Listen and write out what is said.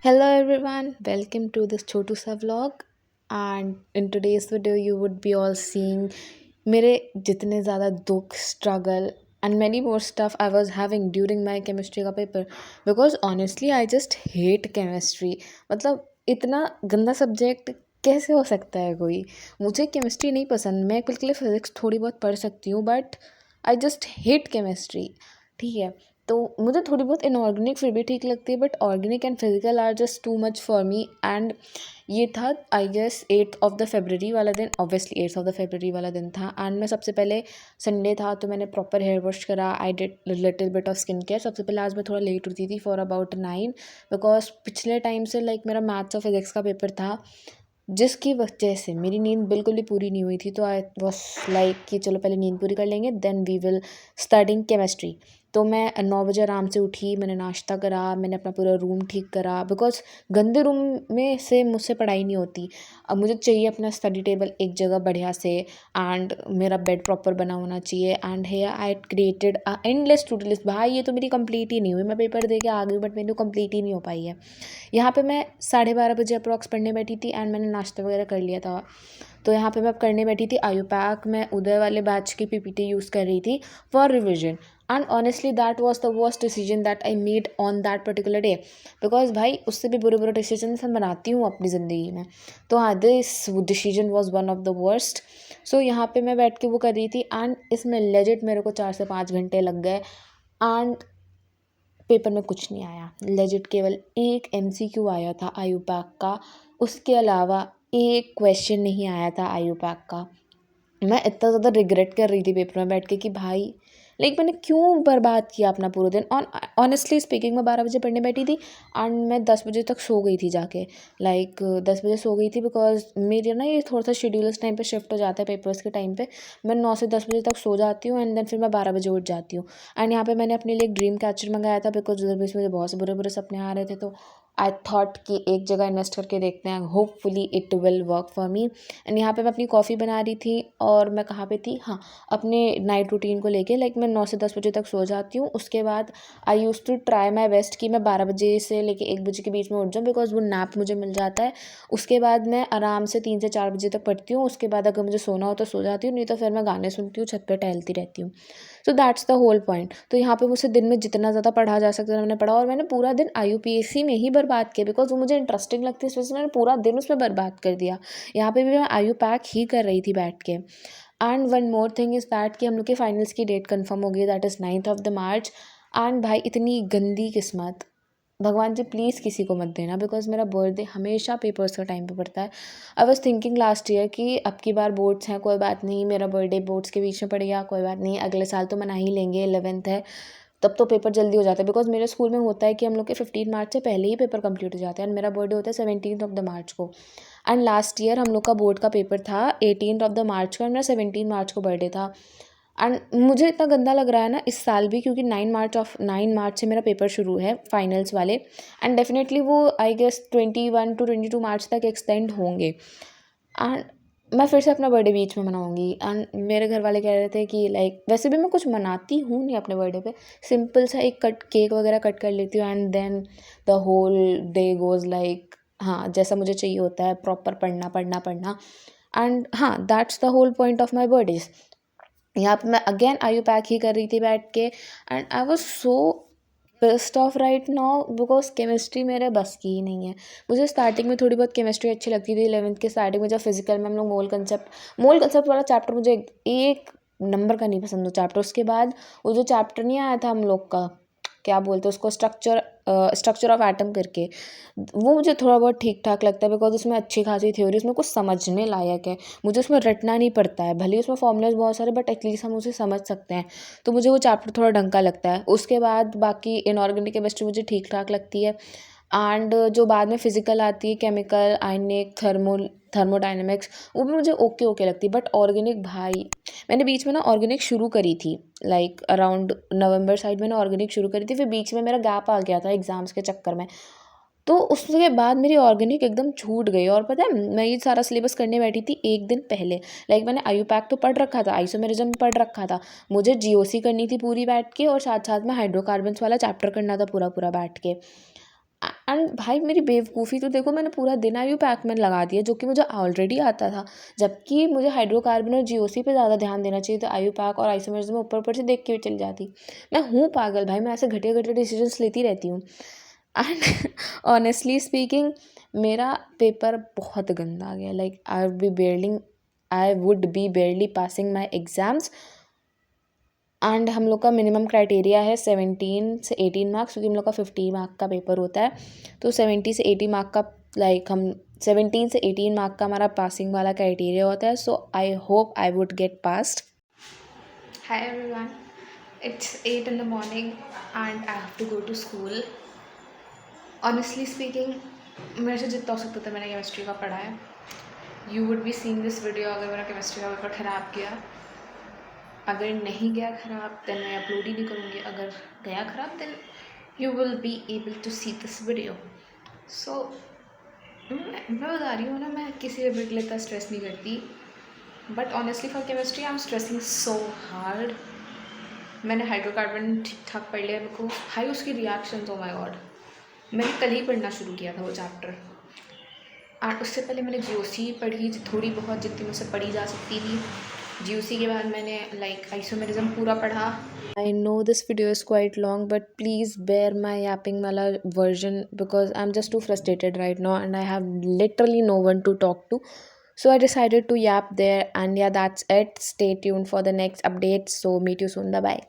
Hello everyone, welcome to this Chotu Sa vlog and in today's video you would be all seeing मेरे जितने ज़्यादा दुख struggle and many more stuff I was having during my chemistry का paper because honestly I just hate chemistry। मतलब इतना गंदा subject कैसे हो सकता है कोई। मुझे केमिस्ट्री नहीं पसंद, मैं बिल्कुल फिज़िक्स थोड़ी बहुत पढ़ सकती हूँ but I just hate chemistry. ठीक है, तो मुझे थोड़ी बहुत इनऑर्गेनिक फिर भी ठीक लगती है but organic and physical are just too much for me. And ये था आई गेस 8 वाला दिन, ऑब्वियसली 8 वाला दिन था। एंड मैं सबसे पहले संडे था तो मैंने प्रॉपर हेयर वॉश करा, I did little bit of skin care. सबसे पहले आज मैं थोड़ा लेट उठी थी फॉर अबाउट 9 बिकॉज पिछले टाइम से मेरा मैथ्स और फिजिक्स का पेपर था जिसकी वजह से मेरी नींद बिल्कुल भी पूरी नहीं हुई थी। तो आई वॉज लाइक कि चलो पहले नींद पूरी कर लेंगे then we will studying chemistry. तो मैं 9 बजे आराम से उठी, मैंने नाश्ता करा, मैंने अपना पूरा रूम ठीक करा बिकॉज गंदे रूम में से मुझसे पढ़ाई नहीं होती। अब मुझे चाहिए अपना स्टडी टेबल एक जगह बढ़िया से एंड मेरा बेड प्रॉपर बना होना चाहिए। And here I created an endless to do list. भाई ये तो मेरी कंप्लीट ही नहीं हुई, मैं पेपर दे के आ गई बट मेरी कंप्लीट ही नहीं हो पाई है। यहाँ पे मैं 12:30 बजे अप्रॉक्स पढ़ने बैठी थी एंड मैंने नाश्ता वगैरह कर लिया था। तो यहाँ पे मैं अब करने बैठी थी आयुपैक। मैं उदय वाले बैच की पीपीटी यूज़ कर रही थी for revision and honestly that was the worst decision that I made on that particular day because भाई उससे भी बुरे बुरे डिसीजन मैं बनाती हूँ अपनी ज़िंदगी में। तो हाँ, this decision was one of the worst. So यहाँ पे मैं बैठ के वो कर रही थी एंड इसमें लेजिट मेरे को 4 से 5 घंटे लग गए एंड पेपर में कुछ नहीं आया। लेजिट केवल एक एमसीक्यू आया था आयुपैक का, उसके अलावा एक क्वेश्चन नहीं आया था आयुपैक का। मैं इतना ज़्यादा रिग्रेट कर रही थी पेपर में बैठ के कि भाई मैंने क्यों बर्बाद किया अपना पूरा दिन। ऑनेस्टली स्पीकिंग मैं 12 बजे पढ़ने बैठी थी एंड मैं 10 बजे तक सो गई थी जाके। 10 बजे सो गई थी बिकॉज मेरे ना ये थोड़ा सा शेड्यूल इस टाइम पे शिफ्ट हो जाता है पेपर्स के टाइम पे। मैं 9 से 10 बजे तक सो जाती हूँ एंड देन फिर मैं 12 बजे उठ जाती हूँ। एंड यहाँ पे मैंने अपने लिए एक ड्रीम कैचर मंगाया था बिकॉज उधर भी मुझे बहुत से बुरे बुरे सपने आ रहे थे। तो आई थॉट कि एक जगह इन्वेस्ट करके देखते हैं, hopefully it will work for me. And यहाँ पे मैं अपनी कॉफ़ी बना रही थी और मैं कहाँ पे थी, हाँ, अपने नाइट रूटीन को लेके। मैं 9 से 10 बजे तक सो जाती हूँ, उसके बाद I use to try my best कि मैं 12 बजे से लेके 1 बजे के बीच में उठ जाऊँ बिकॉज वो नैप मुझे मिल जाता है। उसके बाद मैं आराम से 3 से 4 बजे तक पढ़ती हूँ। उसके बाद अगर मुझे सोना हो तो सो जाती हूँ, नहीं तो फिर मैं गाने सुनती हूँ, छत पर टहलती रहती हूँ। So that's the whole point. तो यहाँ पे मुझसे दिन में जितना ज़्यादा पढ़ा जा सकता था मैंने पढ़ा और मैंने पूरा दिन IUPAC में ही बर्बाद किया बिकॉज वो मुझे इंटरेस्टिंग लगती है, इस वजह से मैंने पूरा दिन उसमें बर्बाद कर दिया। यहाँ पे भी मैं IUPAC ही कर रही थी बैठ के। And one more thing is that कि हम लोग के फाइनल्स की डेट कंफर्म हो गई, that is 9th of March। And भाई इतनी गंदी किस्मत, भगवान जी प्लीज़ किसी को मत देना बिकॉज मेरा बर्थडे हमेशा पेपर्स का टाइम पे पड़ता है। I was thinking last year कि अब की बार बोर्ड्स हैं, कोई बात नहीं, मेरा बर्थडे बोर्ड्स के बीच में पड़ गया, कोई बात नहीं, अगले साल तो मना ही लेंगे, 11th है, तब तो पेपर जल्दी हो जाता है बिकॉज मेरे स्कूल में होता है कि हम लोग के 15 मार्च से पहले ही पेपर कंप्लीट हो जाते हैं एंड मेरा बर्थडे होता है 17th of the March को। एंड लास्ट ईयर हम लोग का बोर्ड का पेपर था 18th of the March को एंड मेरा 17 मार्च को बर्थडे था। एंड मुझे इतना गंदा लग रहा है ना इस साल भी क्योंकि 9 मार्च से मेरा पेपर शुरू है फाइनल्स वाले एंड डेफिनेटली वो आई गेस 21 to 22 मार्च तक एक्सटेंड होंगे। एंड मैं फिर से अपना बर्थडे बीच में मनाऊंगी एंड मेरे घर वाले कह रहे थे कि वैसे भी मैं कुछ मनाती हूँ नहीं अपने बर्थडे पे, सिंपल सा एक केक वगैरह कट कर लेती हूँ and then the whole day goes हाँ जैसा मुझे चाहिए होता है, प्रॉपर पढ़ना पढ़ना पढ़ना। एंड हाँ, that's the whole point of my birthdays. यहाँ पे मैं अगेन IUPAC ही कर रही थी बैठ के and I was so pissed off right now because chemistry मेरे बस की ही नहीं है। मुझे स्टार्टिंग में थोड़ी बहुत केमिस्ट्री अच्छी लगती थी 11th के स्टार्टिंग में, जब फिजिकल में हम लोग मोल कंसेप्ट वाला चैप्टर मुझे एक नंबर का नहीं पसंद वो चैप्टर। उसके बाद वो जो चैप्टर नहीं आया था हम लोग का, क्या बोलते हैं उसको, स्ट्रक्चर ऑफ एटम करके, वो मुझे थोड़ा बहुत ठीक ठाक लगता है बिकॉज उसमें अच्छी खासी थ्योरी, उसमें कुछ समझने लायक है। मुझे उसमें रटना नहीं पड़ता है, भले ही उसमें फॉर्मूलाज बहुत सारे बट एटलीस्ट हम उसे समझ सकते हैं। तो मुझे वो चैप्टर थोड़ा ढंग का लगता है। उसके बाद बाकी इनऑर्गेनिक केमिस्ट्री मुझे ठीक ठाक लगती है एंड जो बाद में फिजिकल आती है, केमिकल, आयनिक, थर्मोडाइनमिक्स, वो भी मुझे ओके ओके लगती है। बट ऑर्गेनिक भाई, मैंने बीच में ना ऑर्गेनिक शुरू करी थी अराउंड नवंबर साइड मैंने ऑर्गेनिक शुरू करी थी, फिर बीच में मेरा गैप आ गया था एग्ज़ाम्स के चक्कर में। तो उसके बाद मेरी ऑर्गेनिक एकदम छूट गई और पता है मैं ये सारा सिलेबस करने बैठी थी एक दिन पहले। मैंने IUPAC तो पढ़ रखा था, आइसोमेरिज्म पढ़ रखा था, मुझे GOC करनी थी पूरी बैठ के और साथ साथ में हाइड्रोकार्बन्स वाला चैप्टर करना था पूरा पूरा बैठ के। एंड भाई मेरी बेवकूफ़ी तो देखो, मैंने पूरा दिन IUPAC में लगा दिया जो कि मुझे ऑलरेडी आता था, जबकि मुझे हाइड्रोकार्बन और GOC पे ज़्यादा ध्यान देना चाहिए था। IUPAC और आइसोमर्स में ऊपर ऊपर से देख के भी चली जाती। मैं हूँ पागल भाई, मैं ऐसे घटिया घटिया डिसीजंस लेती रहती हूँ। एंड ऑनेस्टली स्पीकिंग मेरा पेपर बहुत गंदा गया। Like I would be बेयरली passing my exams. And हम लोग का मिनिमम क्राइटेरिया है 17 से 18 मार्क्स, क्योंकि हम लोग का 50 मार्क का पेपर होता है। तो 70 से 80 मार्क का, लाइक हम 17 से 18 मार्क का हमारा पासिंग वाला क्राइटेरिया होता है। So I hope I would get passed. Hi everyone, it's 8 in the morning and I have to go to school. Honestly speaking, मेरे से जितना हो सकता था मैंने केमिस्ट्री का पढ़ा है। You would be seeing this video अगर मेरा केमिस्ट्री का पेपर ख़राब गया। अगर नहीं गया ख़राब देन मैं अपलोड ही नहीं करूँगी। अगर गया ख़राब then you will be able to see this video. So मैं बता रही हूँ ना, मैं किसी पेपर के लिए इतना स्ट्रेस नहीं करती, but honestly for chemistry I am stressing so hard. मैंने हाइड्रोकार्बन ठीक ठाक पढ़ लिया। मेरे को भाई उसकी रिएक्शन, ओ माय गॉड, मैंने कल ही पढ़ना शुरू किया था वो चैप्टर। और उससे पहले मैंने GOC पढ़ी थोड़ी बहुत, जितनी मुझसे पढ़ी जा सकती थी। GOC के बाद मैंने लाइक आइसोमेरिज्म पूरा पढ़ा। I know this video is quite long, but please bear my yapping mala version because I'm just too frustrated right now and I have literally no one to talk to. So I decided to yap there, and yeah, that's it. Stay tuned for the next updates. So meet you soon. Bye bye.